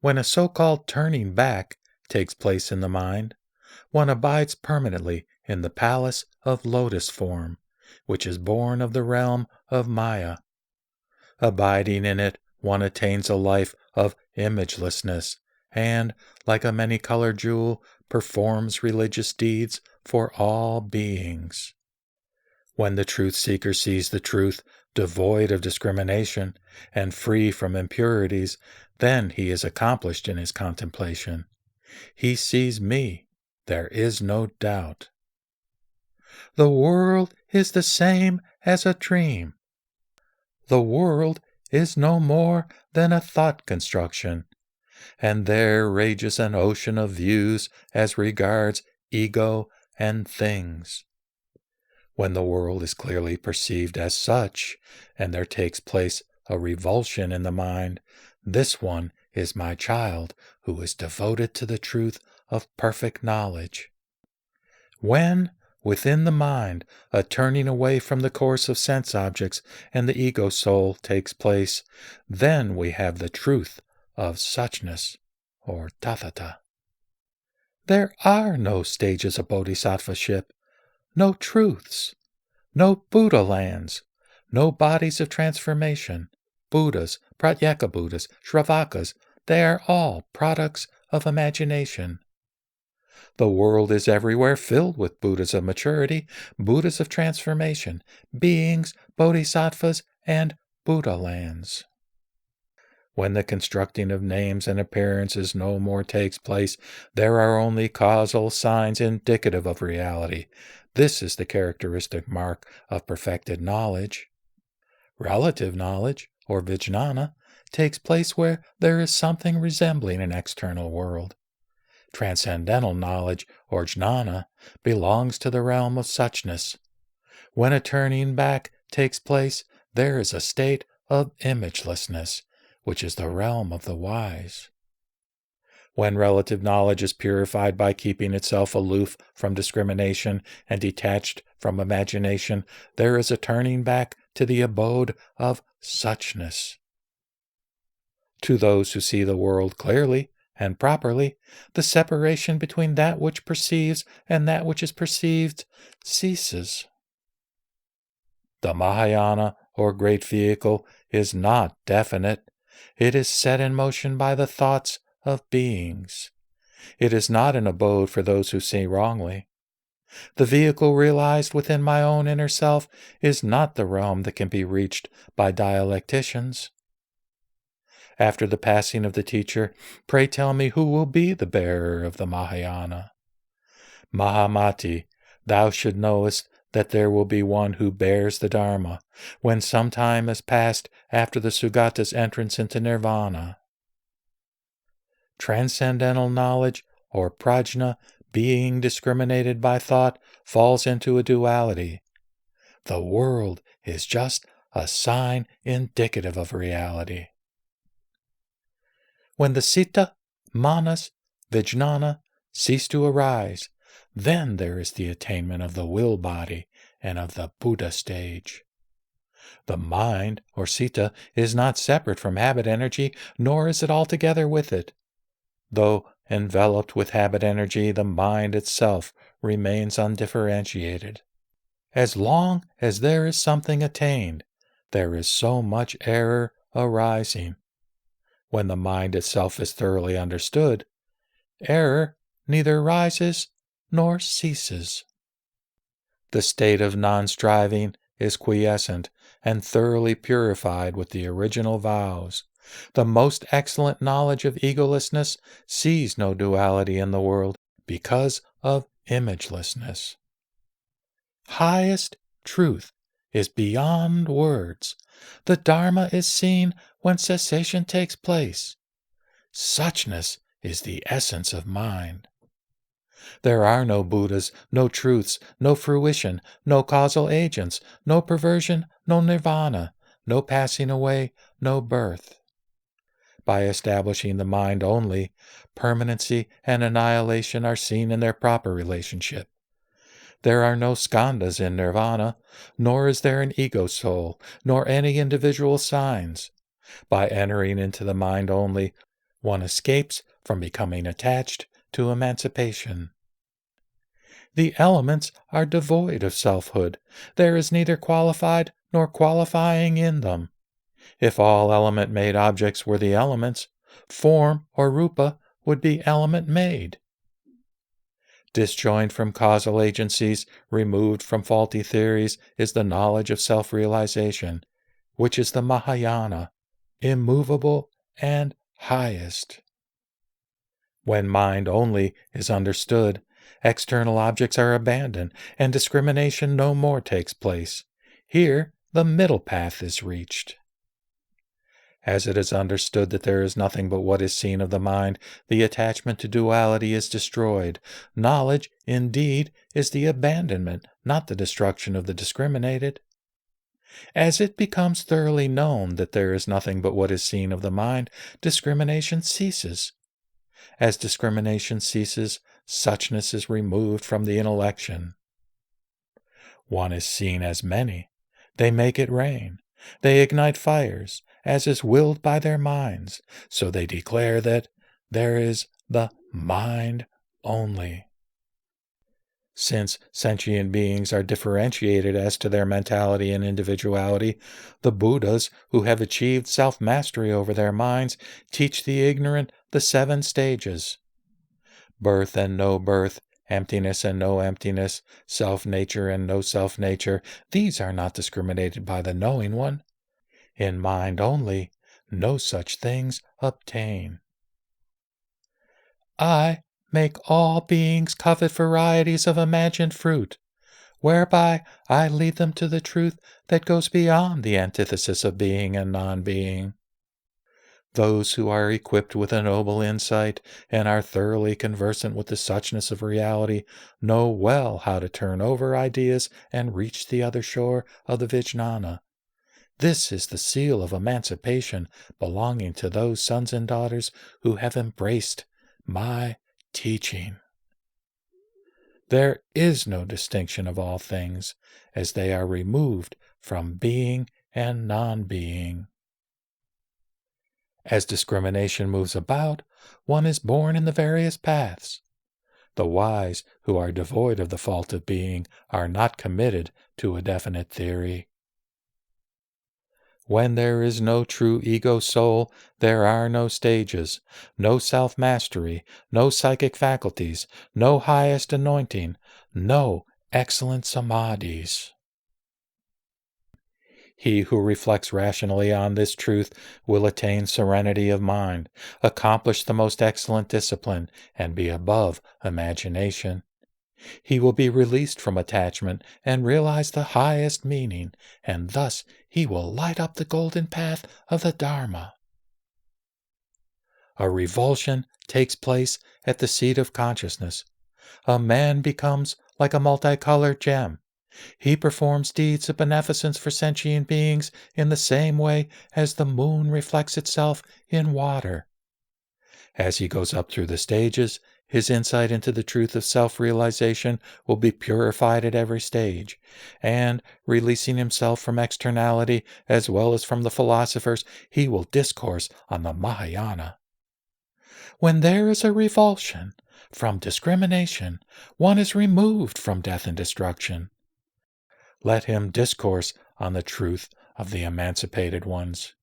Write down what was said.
When a so-called turning back takes place in the mind, one abides permanently in the palace of lotus form, which is born of the realm of Maya. Abiding in it, one attains a life of imagelessness, and, like a many-colored jewel, performs religious deeds for all beings. When the truth-seeker sees the truth devoid of discrimination and free from impurities, then he is accomplished in his contemplation. He sees me, there is no doubt. The world is the same as a dream. The world is no more than a thought construction, and there rages an ocean of views as regards ego and things. When the world is clearly perceived as such, and there takes place a revulsion in the mind, this one is my child who is devoted to the truth of perfect knowledge. When, within the mind, a turning away from the course of sense objects and the ego soul takes place, then we have the truth of suchness, or tathata. There are no stages of bodhisattvaship, no truths, no Buddha lands, no bodies of transformation. Buddhas, Pratyeka Buddhas, Shravakas, they are all products of imagination. The world is everywhere filled with Buddhas of maturity, Buddhas of transformation, beings, bodhisattvas, and Buddha lands. When the constructing of names and appearances no more takes place, there are only causal signs indicative of reality. This is the characteristic mark of perfected knowledge. Relative knowledge, or vijnana, takes place where there is something resembling an external world. Transcendental knowledge, or jnana, belongs to the realm of suchness. When a turning back takes place, there is a state of imagelessness, which is the realm of the wise. When relative knowledge is purified by keeping itself aloof from discrimination and detached from imagination, there is a turning back to the abode of suchness. To those who see the world clearly and properly, the separation between that which perceives and that which is perceived ceases. The Mahayana, or great vehicle, is not definite. It is set in motion by the thoughts of beings. It is not an abode for those who see wrongly. The vehicle realized within my own inner self is not the realm that can be reached by dialecticians. After the passing of the teacher, pray tell me who will be the bearer of the Mahayana. Mahamati, thou should knowest that there will be one who bears the Dharma, when some time has passed after the Sugata's entrance into nirvana. Transcendental knowledge, or prajna, being discriminated by thought, falls into a duality. The world is just a sign indicative of reality. When the citta, manas, vijnana cease to arise, then there is the attainment of the will body and of the Buddha stage. The mind, or citta, is not separate from habit energy, nor is it altogether with it. Though enveloped with habit energy, the mind itself remains undifferentiated. As long as there is something attained, there is so much error arising. When the mind itself is thoroughly understood, error neither rises nor ceases. The state of non-striving is quiescent and thoroughly purified with the original vows. The most excellent knowledge of egolessness sees no duality in the world because of imagelessness. Highest truth is beyond words. The Dharma is seen when cessation takes place. Suchness is the essence of mind. There are no Buddhas, no truths, no fruition, no causal agents, no perversion, no nirvana, no passing away, no birth. By establishing the mind only, permanency and annihilation are seen in their proper relationship. There are no skandhas in nirvana, nor is there an ego soul, nor any individual signs. By entering into the mind only, One escapes from becoming attached to emancipation. The elements are devoid of selfhood. There is neither qualified nor qualifying in them. If all element-made objects were the elements, form or rupa would be element-made. Disjoined from causal agencies, removed from faulty theories, is the knowledge of self-realization, which is the Mahayana, immovable and highest. When mind only is understood, external objects are abandoned, and discrimination no more takes place. Here, the middle path is reached. As it is understood that there is nothing but what is seen of the mind, the attachment to duality is destroyed. Knowledge, indeed, is the abandonment, not the destruction of the discriminated. As it becomes thoroughly known that there is nothing but what is seen of the mind, discrimination ceases. As discrimination ceases, suchness is removed from the intellection. One is seen as many. They make it rain. They ignite fires, as is willed by their minds, so they declare that there is the mind only. Since sentient beings are differentiated as to their mentality and individuality, the Buddhas who have achieved self-mastery over their minds teach the ignorant the 7 stages: birth and no birth, emptiness and no emptiness, self-nature and no self-nature. These are not discriminated by the knowing one. In mind only, no such things obtain. I make all beings covet varieties of imagined fruit, whereby I lead them to the truth that goes beyond the antithesis of being and non-being. Those who are equipped with a noble insight and are thoroughly conversant with the suchness of reality know well how to turn over ideas and reach the other shore of the Vijnana. This is the seal of emancipation belonging to those sons and daughters who have embraced my teaching. There is no distinction of all things, as they are removed from being and non-being. As discrimination moves about, one is born in the various paths. The wise, who are devoid of the fault of being, are not committed to a definite theory. When there is no true ego-soul, there are no stages, no self-mastery, no psychic faculties, no highest anointing, no excellent samadhis. He who reflects rationally on this truth will attain serenity of mind, accomplish the most excellent discipline, and be above imagination. He will be released from attachment and realize the highest meaning, and thus he will light up the golden path of the Dharma. A revulsion takes place at the seat of consciousness. A man becomes like a multicolored gem. He performs deeds of beneficence for sentient beings in the same way as the moon reflects itself in water. As he goes up through the stages, his insight into the truth of self-realization will be purified at every stage, and, releasing himself from externality as well as from the philosophers, he will discourse on the Mahayana. When there is a revulsion from discrimination, one is removed from death and destruction. Let him discourse on the truth of the emancipated ones.